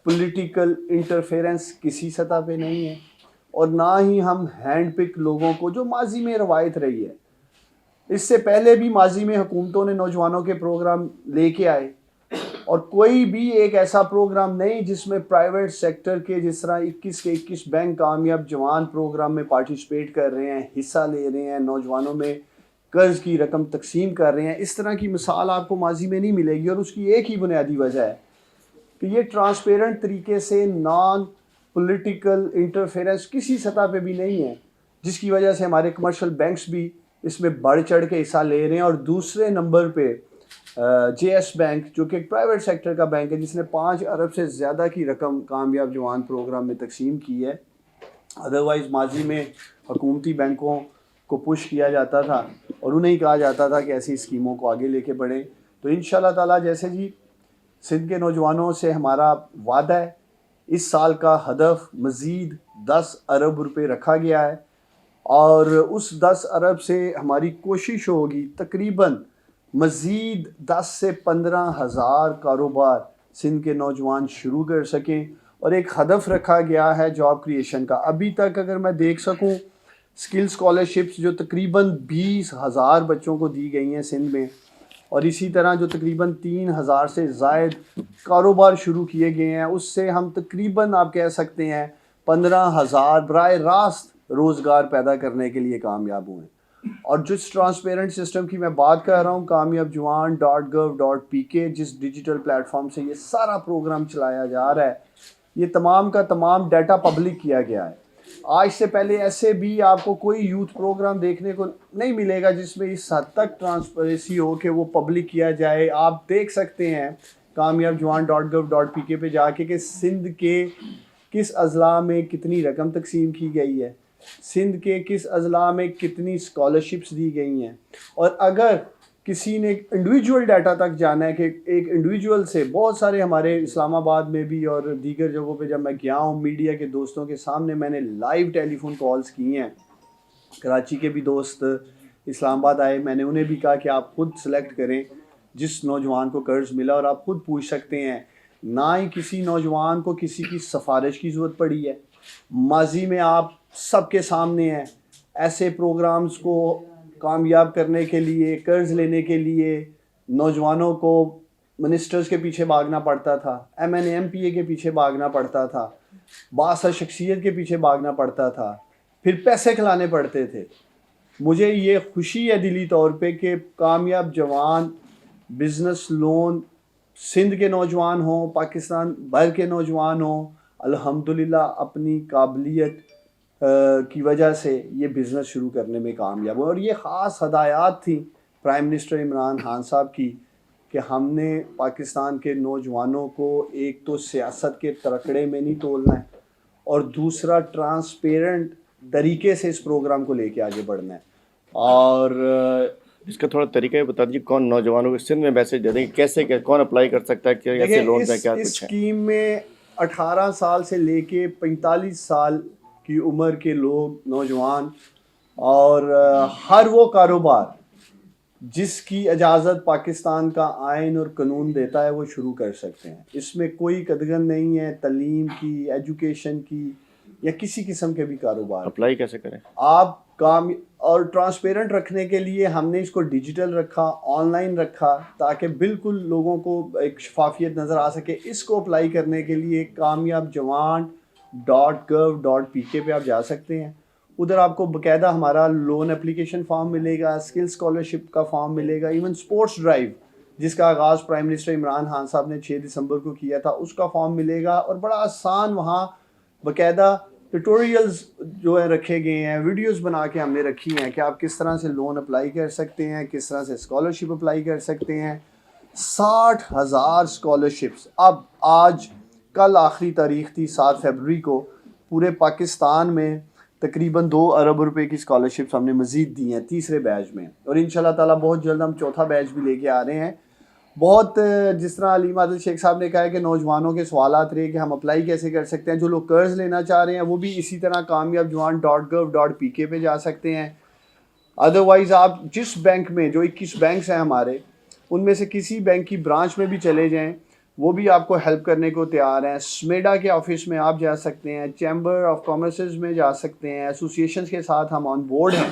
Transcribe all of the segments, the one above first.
Political interference کسی سطح پہ نہیں ہے، اور نہ ہی ہم ہینڈ پک لوگوں کو، جو ماضی میں روایت رہی ہے. اس سے پہلے بھی ماضی میں حکومتوں نے نوجوانوں کے پروگرام لے کے آئے، اور کوئی بھی ایک ایسا پروگرام نہیں جس میں پرائیویٹ سیکٹر کے، جس طرح 21 کے 21 بینک کامیاب جوان پروگرام میں پارٹیسپیٹ کر رہے ہیں، حصہ لے رہے ہیں، نوجوانوں میں قرض کی رقم تقسیم کر رہے ہیں. اس طرح کی مثال آپ کو ماضی میں نہیں ملے گی، اور اس کی ایک ہی بنیادی وجہ ہے کہ یہ ٹرانسپیرنٹ طریقے سے نان پولیٹیکل انٹرفیرنس کسی سطح پہ بھی نہیں ہے، جس کی وجہ سے ہمارے کمرشل بینکس بھی اس میں بڑھ چڑھ کے حصہ لے رہے ہیں. اور دوسرے نمبر پہ جے ایس بینک، جو کہ ایک پرائیویٹ سیکٹر کا بینک ہے، جس نے 5 ارب سے زیادہ کی رقم کامیاب جوان پروگرام میں تقسیم کی ہے. ادروائز ماضی میں حکومتی بینکوں کو پش کیا جاتا تھا اور انہیں ہی کہا جاتا تھا کہ ایسی اسکیموں کو آگے لے کے بڑھیں. تو انشاءاللہ تعالیٰ جیسے جی سندھ کے نوجوانوں سے ہمارا وعدہ ہے، اس سال کا ہدف مزید 10 ارب روپے رکھا گیا ہے، اور اس 10 ارب سے ہماری کوشش ہوگی تقریباً مزید 10 سے 15 ہزار کاروبار سندھ کے نوجوان شروع کر سکیں. اور ایک ہدف رکھا گیا ہے جاب کریشن کا. ابھی تک اگر میں دیکھ سکوں اسکل اسکالرشپس جو تقریباً 20,000 بچوں کو دی گئی ہیں سندھ میں، اور اسی طرح جو تقریباً 3,000 سے زائد کاروبار شروع کیے گئے ہیں، اس سے ہم تقریباً آپ کہہ سکتے ہیں 15,000 براہ راست روزگار پیدا کرنے کے لیے کامیاب ہوئے. اور جس ٹرانسپیرنٹ سسٹم کی میں بات کر رہا ہوں، کامیاب جوان .gov.pk، جس ڈیجیٹل پلیٹ فارم سے یہ سارا پروگرام چلایا جا رہا ہے، یہ تمام کا تمام ڈیٹا پبلک کیا گیا ہے. آج سے پہلے ایسے بھی آپ کو کوئی یوتھ پروگرام دیکھنے کو نہیں ملے گا جس میں اس حد تک ٹرانسپیرنسی ہو کہ وہ پبلک کیا جائے. آپ دیکھ سکتے ہیں کامیاب جوان .gov.pk پہ جا کے کہ سندھ کے کس اضلاع میں کتنی رقم تقسیم کی گئی ہے، سندھ کے کس اضلاع میں کتنی اسکالرشپس دی گئی ہیں. اور اگر کسی نے انڈیویجول ڈیٹا تک جانا ہے کہ ایک انڈیویجول سے، بہت سارے ہمارے اسلام آباد میں بھی اور دیگر جگہوں پہ جب میں گیا ہوں میڈیا کے دوستوں کے سامنے میں نے لائیو ٹیلی فون کالز کی ہیں. کراچی کے بھی دوست اسلام آباد آئے، میں نے انہیں بھی کہا کہ آپ خود سلیکٹ کریں جس نوجوان کو قرض ملا، اور آپ خود پوچھ سکتے ہیں. نہ ہی کسی نوجوان کو کسی کی سفارش کی ضرورت پڑی ہے. ماضی میں آپ سب کے سامنے ہیں، ایسے پروگرامز کو کامیاب کرنے کے لیے، قرض لینے کے لیے نوجوانوں کو منسٹرز کے پیچھے بھاگنا پڑتا تھا، MNA-MPA کے پیچھے بھاگنا پڑتا تھا، بااثر شخصیت کے پیچھے بھاگنا پڑتا تھا، پھر پیسے کھلانے پڑتے تھے. مجھے یہ خوشی ہے دلی طور پہ کہ کامیاب جوان بزنس لون سندھ کے نوجوان ہوں، پاکستان بھر کے نوجوان ہوں، الحمدللہ اپنی قابلیت کی وجہ سے یہ بزنس شروع کرنے میں کامیاب ہوئے. اور یہ خاص ہدایات تھیں پرائم منسٹر عمران خان صاحب کی کہ ہم نے پاکستان کے نوجوانوں کو ایک تو سیاست کے ترکڑے میں نہیں تولنا ہے، اور دوسرا ٹرانسپیرنٹ طریقے سے اس پروگرام کو لے کے آگے بڑھنا ہے. اور اس کا تھوڑا طریقہ بتا دیجیے، کون نوجوانوں کو سندھ میں میسج دے دیں کہ کیسے کون اپلائی کر سکتا ہے، کیسے لون ہے، کیا اس کچھ ہے؟ اسکیم میں 18 سال سے لے کے 45 سال کی عمر کے لوگ، نوجوان، اور ہر وہ کاروبار جس کی اجازت پاکستان کا آئین اور قانون دیتا ہے وہ شروع کر سکتے ہیں. اس میں کوئی قدغن نہیں ہے تعلیم کی، ایجوکیشن کی، یا کسی قسم کے بھی کاروبار. اپلائی کیسے کریں؟ آپ کام اور ٹرانسپیرنٹ رکھنے کے لیے ہم نے اس کو ڈیجیٹل رکھا، آن لائن رکھا، تاکہ بالکل لوگوں کو ایک شفافیت نظر آ سکے. اس کو اپلائی کرنے کے لیے کامیاب جوان .gov.pk پہ آپ جا سکتے ہیں. ادھر آپ کو باقاعدہ ہمارا لون اپلیکیشن فارم ملے گا، اسکل اسکالرشپ کا فارم ملے گا، ایون اسپورٹس ڈرائیو جس کا آغاز پرائم منسٹر عمران خان صاحب نے 6 دسمبر کو کیا تھا اس کا فارم ملے گا. اور بڑا آسان وہاں باقاعدہ ٹیوٹوریلز جو ہے رکھے گئے ہیں، ویڈیوز بنا کے ہم نے رکھی ہیں کہ آپ کس طرح سے لون اپلائی کر سکتے ہیں، کس طرح سے اسکالرشپ اپلائی کر سکتے ہیں. 60,000 اسکالرشپس اب آج کل آخری تاریخ تھی 7 فروری کو، پورے پاکستان میں تقریباً 2 ارب روپے کی اسکالرشپس ہم نے مزید دی ہیں تیسرے بیچ میں. اور انشاءاللہ تعالیٰ بہت جلد ہم چوتھا بیچ بھی لے کے آ رہے ہیں. بہت جس طرح علیم عادل شیخ صاحب نے کہا ہے کہ نوجوانوں کے سوالات رہے کہ ہم اپلائی کیسے کر سکتے ہیں، جو لوگ قرض لینا چاہ رہے ہیں وہ بھی اسی طرح کامیاب جوان .gov.pk پہ جا سکتے ہیں. ادروائز آپ جس بینک میں، جو 21 بینکس ہیں ہمارے، ان میں سے کسی بینک کی برانچ میں بھی چلے جائیں وہ بھی آپ کو ہیلپ کرنے کو تیار ہیں. سمیڈا کے آفس میں آپ جا سکتے ہیں, چیمبر آف کامرسز میں جا سکتے ہیں, ایسوسیشنز کے ساتھ ہم آن بورڈ ہیں.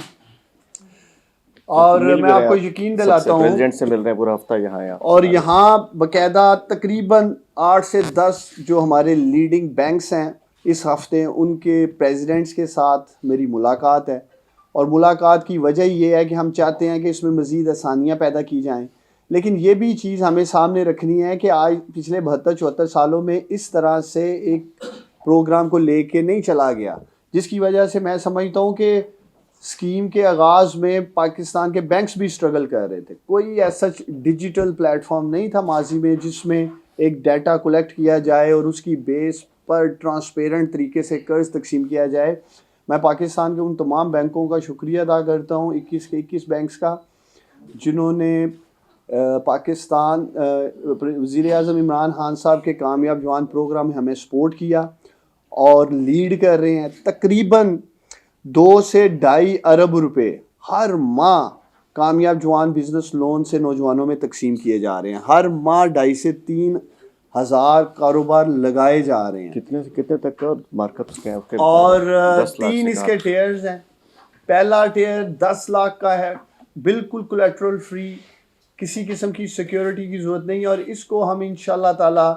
اور میں آپ کو یقین دلاتا ہوں پریزیڈنٹ سے مل رہے ہیں پورا ہفتہ یہاں, اور یہاں باقاعدہ تقریباً 8 سے 10 جو ہمارے لیڈنگ بینکس ہیں اس ہفتے ان کے پریزیڈنٹس کے ساتھ میری ملاقات ہے. اور ملاقات کی وجہ یہ ہے کہ ہم چاہتے ہیں کہ اس میں مزید آسانیاں پیدا کی جائیں. لیکن یہ بھی چیز ہمیں سامنے رکھنی ہے کہ آج پچھلے 72-74 سالوں میں اس طرح سے ایک پروگرام کو لے کے نہیں چلا گیا, جس کی وجہ سے میں سمجھتا ہوں کہ اسکیم کے آغاز میں پاکستان کے بینکس بھی اسٹرگل کر رہے تھے. کوئی ایسا ڈیجیٹل پلیٹ فارم نہیں تھا ماضی میں جس میں ایک ڈیٹا کلیکٹ کیا جائے اور اس کی بیس پر ٹرانسپیرنٹ طریقے سے قرض تقسیم کیا جائے. میں پاکستان کے ان تمام بینکوں کا شکریہ ادا کرتا ہوں, 21 کے 21 بینکس کا, جنہوں نے پاکستان وزیر اعظم عمران خان صاحب کے کامیاب جوان پروگرام میں ہمیں سپورٹ کیا اور لیڈ کر رہے ہیں. تقریباً 2 سے 2.5 ارب روپے ہر ماہ کامیاب جوان بزنس لون سے نوجوانوں میں تقسیم کیے جا رہے ہیں. ہر ماہ 2.5 سے 3 ہزار کاروبار لگائے جا رہے ہیں. کتنے سے کتنے تک کا مارک اپس کے ہیں؟ اور 3 اس کے ٹیئرز ہیں. پہلا ٹیئر 10 لاکھ کا ہے, بالکل کولیٹرل فری, کسی قسم کی سیکیورٹی کی ضرورت نہیں, اور اس کو ہم انشاءاللہ تعالی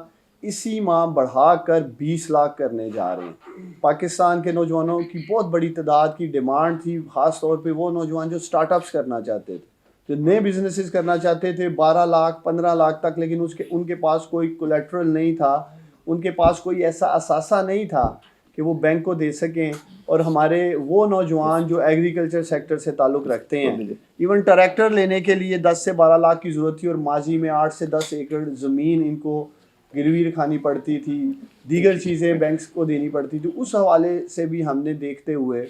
اسی ماہ بڑھا کر 20 لاکھ کرنے جا رہے ہیں. پاکستان کے نوجوانوں کی بہت بڑی تعداد کی ڈیمانڈ تھی, خاص طور پہ وہ نوجوان جو سٹارٹ اپس کرنا چاہتے تھے, جو نئے بزنسز کرنا چاہتے تھے 12 لاکھ 15 لاکھ تک, لیکن ان کے پاس کوئی کولیٹرل نہیں تھا, ان کے پاس کوئی ایسا اثاثہ نہیں تھا کہ وہ بینک کو دے سکیں. اور ہمارے وہ نوجوان جو ایگریکلچر سیکٹر سے تعلق رکھتے ہیں, ایون ٹریکٹر لینے کے لیے 10 سے 12 لاکھ کی ضرورت تھی, اور ماضی میں 8 سے 10 ایکڑ زمین ان کو گروی رکھانی پڑتی تھی, دیگر چیزیں بینکس کو دینی پڑتی تھی. اس حوالے سے بھی ہم نے دیکھتے ہوئے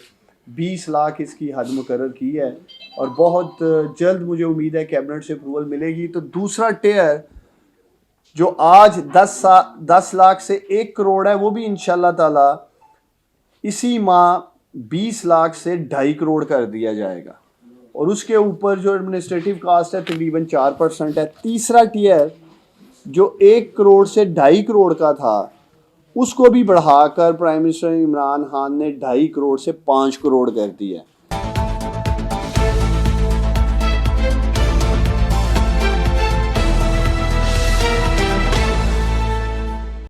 20 لاکھ اس کی حد مقرر کی ہے, اور بہت جلد مجھے امید ہے کیبنٹ سے اپروول ملے گی. تو دوسرا ٹیئر جو آج 10 لاکھ سے 1 کروڑ ہے, وہ بھی انشاءاللہ تعالی اسی ماہ 20 لاکھ سے 2.5 کروڑ کر دیا جائے گا, اور اس کے اوپر جو ایڈمنسٹریٹو کاسٹ ہے تقریباً 4% ہے. تیسرا ٹیئر جو 1 کروڑ سے 2.5 کروڑ کا تھا, اس کو بھی بڑھا کر پرائم منسٹر عمران خان نے 2.5 کروڑ سے 5 کروڑ کر دیا ہے.